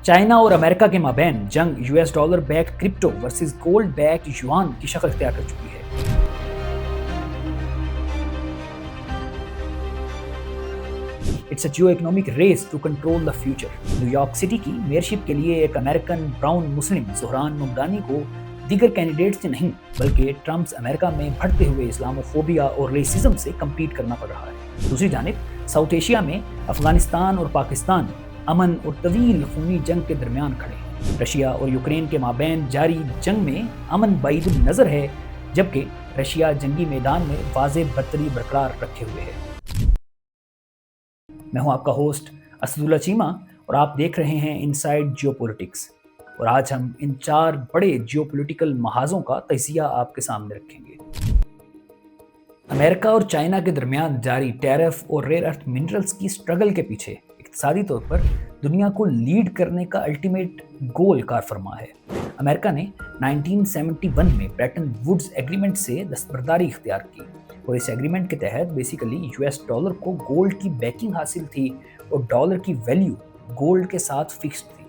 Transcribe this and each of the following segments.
China और America के माबैन जंग US dollar back crypto versus gold back yuan की शक्ल इख्तियार कर चुकी है। It's a geo economic race to control the future. New York city की मेयरशिप के लिए एक American brown Muslim Zohran Mamdani को दीगर कैंडिडेट से नहीं बल्कि ट्रम्प अमेरिका में बढ़ते हुए इस्लामोफोबिया और रेसिज्म से कम्पीट करना पड़ रहा है। दूसरी जानिब साउथ एशिया में अफगानिस्तान और पाकिस्तान अमन और तवील खूनी जंग के दरमियान खड़े हैं। रशिया और यूक्रेन के माबैन जारी जंग में अमन बाइद नज़र है, जबकि रशिया जंगी मैदान में वाज़ेह बर्तरी बरकरार रखे हुए है। मैं हूं आपका होस्ट असदुल्ला चीमा और आप देख रहे हैं इनसाइड जियोपॉलिटिक्स। और आज हम इन 4 बड़े जियोपॉलिटिकल महाजों का तजिया आपके सामने रखेंगे। अमेरिका और चाइना के दरमियान जारी टैरिफ और रेयर अर्थ मिनरल्स की स्ट्रगल के पीछे इक़्तिसादी तौर पर दुनिया को लीड करने का अल्टीमेट गोल कार फरमा है। अमेरिका ने 1971 में ब्रेटन वुड्स एग्रीमेंट से दस्तबरदारी इख्तियार की और इस एग्रीमेंट के तहत बेसिकली यूएस डॉलर को गोल्ड की बैकिंग हासिल थी और डॉलर की वैल्यू गोल्ड के साथ फिक्स्ड थी।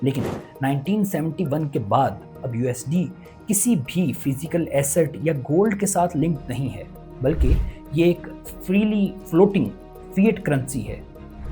लेकिन 1971 के बाद अब यूएसडी किसी भी फिजिकल एसेट या गोल्ड के साथ लिंक्ड नहीं है, बल्कि ये एक फ्रीली फ्लोटिंग फिएट करेंसी है।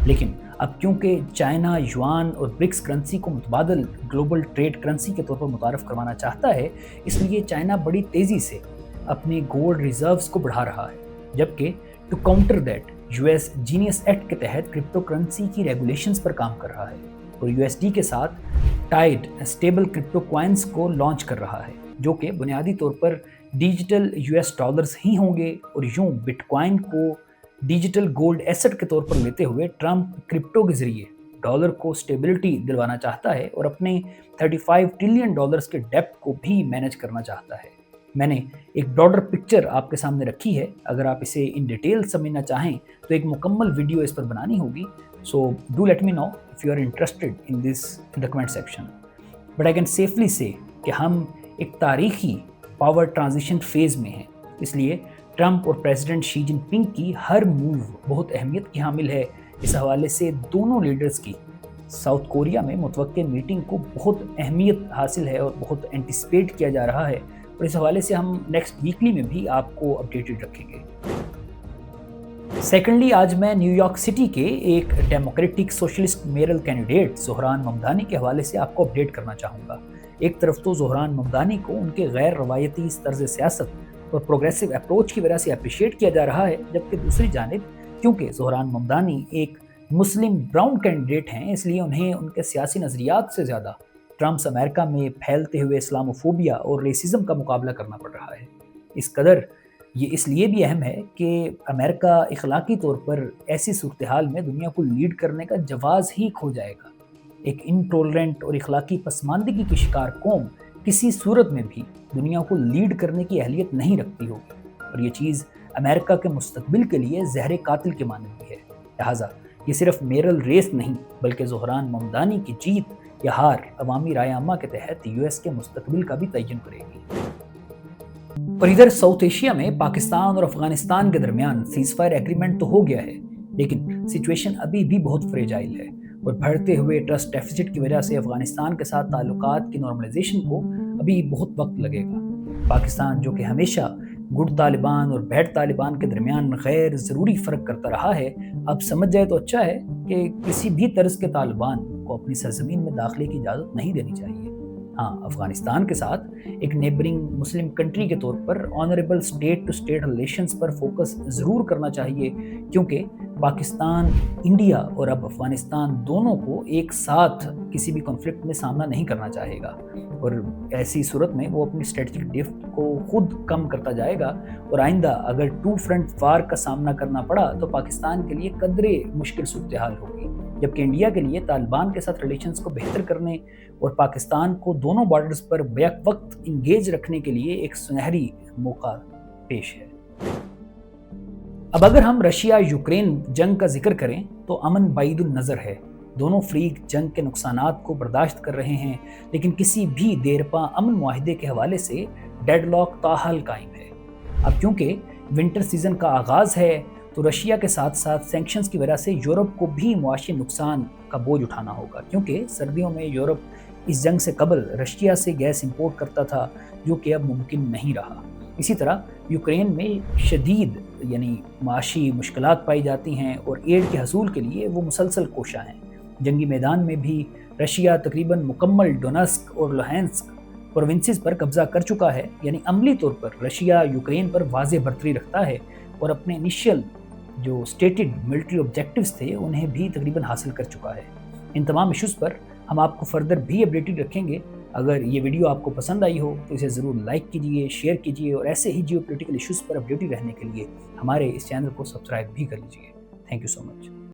लेकिन अब क्योंकि चाइना युआन और ब्रिक्स करेंसी को मुतबादल ग्लोबल ट्रेड करेंसी के तौर पर मुतारफ़ करवाना चाहता है, इसलिए चाइना बड़ी तेज़ी से अपने गोल्ड रिजर्व्स को बढ़ा रहा है, जबकि to counter that US genius act के तहत क्रिप्टो करेंसी की रेगुलेशंस पर काम कर रहा है और यूएसडी के साथ टाइड स्टेबल क्रिप्टो कॉइन्स को लॉन्च कर रहा है, जो कि बुनियादी तौर पर डिजिटल यूएस डॉलर्स ही होंगे। और यूं बिटकॉइन को डिजिटल गोल्ड एसेट के तौर पर लेते हुए ट्रम्प क्रिप्टो के जरिए डॉलर को स्टेबिलिटी दिलवाना चाहता है और अपने 35 ट्रिलियन डॉलर्स के डेब्ट को भी मैनेज करना चाहता है। मैंने एक ब्रॉडर पिक्चर आपके सामने रखी है। अगर आप इसे इन डिटेल समझना चाहें तो एक मुकम्मल वीडियो इस पर बनानी होगी। So do let me know if you are interested in this in the comment section. But I can safely say कि हम एक तारीखी पावर ट्रांजिशन फेज़ में हैं, इसलिए ट्रम्प और प्रेसिडेंट शी जिनपिंग की हर मूव बहुत अहमियत की हामिल है। इस हवाले से दोनों लीडर्स की साउथ कोरिया में मुतवक्के मीटिंग को बहुत अहमियत हासिल है और बहुत एंटिसिपेट किया जा रहा है और इस हवाले से हम नेक्स्ट वीकली में भी आपको अपडेटेड रखेंगे। सेकेंडली, आज मैं न्यूयॉर्क सिटी के एक democratic socialist mayoral candidate Zohran Mamdani के हवाले से आपको अपडेट करना चाहूँगा। एक तरफ तो ज़ोहरान ममदानी को उनके गैर रवायती तर्ज सियासत और प्रोग्रेसिव अप्रोच की वजह से अप्रिशिएट किया जा रहा है, जबकि दूसरी जानिब क्योंकि ज़ोहरान ममदानी एक मुस्लिम ब्राउन कैंडिडेट हैं, इसलिए उन्हें उनके सियासी नज़रियात से ज़्यादा ट्रम्प अमेरिका में फैलते हुए इस्लामोफोबिया और रेसिज्म का मुकाबला करना पड़ रहा है। इस कदर ये इसलिए भी अहम है कि अमेरिका इखलाकी तौर पर ऐसी सूरत हाल में दुनिया को लीड करने का जवाज़ ही खो जाएगा। एक इनटॉलरेंट और इखलाकी पसमानदगी की शिकार कौम किसी सूरत में भी दुनिया को लीड करने की अहलियत नहीं रखती होगी और ये चीज़ अमेरिका के मुस्तकबिल के लिए जहर कातिल के मानद भी है। लिहाजा ये सिर्फ मेयरल रेस नहीं बल्कि ज़ोहरान ममदानी की जीत या हार अवामी राय आमा के तहत यूएस के मुस्तकबिल का भी तयन करेगी। और इधर साउथ एशिया में पाकिस्तान और अफगानिस्तान के दरमियान सीज़फायर एग्रीमेंट तो हो गया है, लेकिन सिचुएशन अभी भी बहुत फ्रेजाइल है और बढ़ते हुए ट्रस्ट डेफिसिट की वजह से अफगानिस्तान के साथ ताल्लुकात की नॉर्मलाइजेशन को अभी बहुत वक्त लगेगा। पाकिस्तान जो कि हमेशा गुड तालिबान और बैड तालिबान के दरमियान गैर ज़रूरी फ़र्क करता रहा है, अब समझ जाए तो अच्छा है कि किसी भी तर्ज के तालिबान को अपनी सरजमीन में दाखिले की इजाज़त नहीं देनी चाहिए। हाँ, अफगानिस्तान के साथ एक नेबरिंग मुस्लिम कंट्री के तौर पर honourable state to state relations पर फोकस ज़रूर करना चाहिए, क्योंकि पाकिस्तान, इंडिया और अब अफगानिस्तान दोनों को एक साथ किसी भी कॉन्फ्लिक्ट में सामना नहीं करना चाहेगा और ऐसी सूरत में वो अपनी स्ट्रेटजिक डिफ्ट को खुद कम करता जाएगा और आइंदा अगर 2 फ्रंट वार का सामना करना पड़ा तो पाकिस्तान के लिए कदरे मुश्किल सूरत हाल होगी, जबकि इंडिया के लिए तालिबान के साथ रिलेशंस को बेहतर करने और पाकिस्तान को दोनों बॉर्डर्स पर बैक वक्त इंगेज रखने के लिए एक सुनहरी मौका पेश है। अब अगर हम रशिया यूक्रेन जंग का जिक्र करें तो अमन बाइदुल नज़र है। दोनों फ्रीक जंग के नुकसानात को बर्दाश्त कर रहे हैं, लेकिन किसी भी देरपा अमन मुआहिदे के हवाले से डेडलॉक ताहाल कायम है। अब क्योंकि विंटर सीजन का आगाज़ है तो रशिया के साथ साथ सैंक्शंस की वजह से यूरोप को भी मुआशी नुकसान का बोझ उठाना होगा, क्योंकि सर्दियों में यूरोप इस जंग से कबल रशिया से गैस इंपोर्ट करता था, जो कि अब मुमकिन नहीं रहा। इसी तरह यूक्रेन में शदीद यानी माशी मुश्किलात पाई जाती हैं और एड के हसूल के लिए वो मुसलसल कोशा हैं। जंगी मैदान में भी रशिया तकरीबन मुकम्मल डोनेस्क और लुहांस्क प्रोविंसेस पर कब्जा कर चुका है, यानी अमली तौर पर रशिया यूक्रेन पर वाज़ेह बढ़तरी रखता है और अपने इनिशियल जो स्टेटेड मिलिट्री ऑब्जेक्टिव्स थे उन्हें भी तकरीबन हासिल कर चुका है। इन तमाम इश्यूज़ पर हम आपको फर्दर भी अपडेटेड रखेंगे। अगर ये वीडियो आपको पसंद आई हो तो इसे ज़रूर लाइक कीजिए, शेयर कीजिए और ऐसे ही जियोपॉलिटिकल इश्यूज़ पर अपडेटेड रहने के लिए हमारे इस चैनल को सब्सक्राइब भी कर लीजिए। Thank you so much.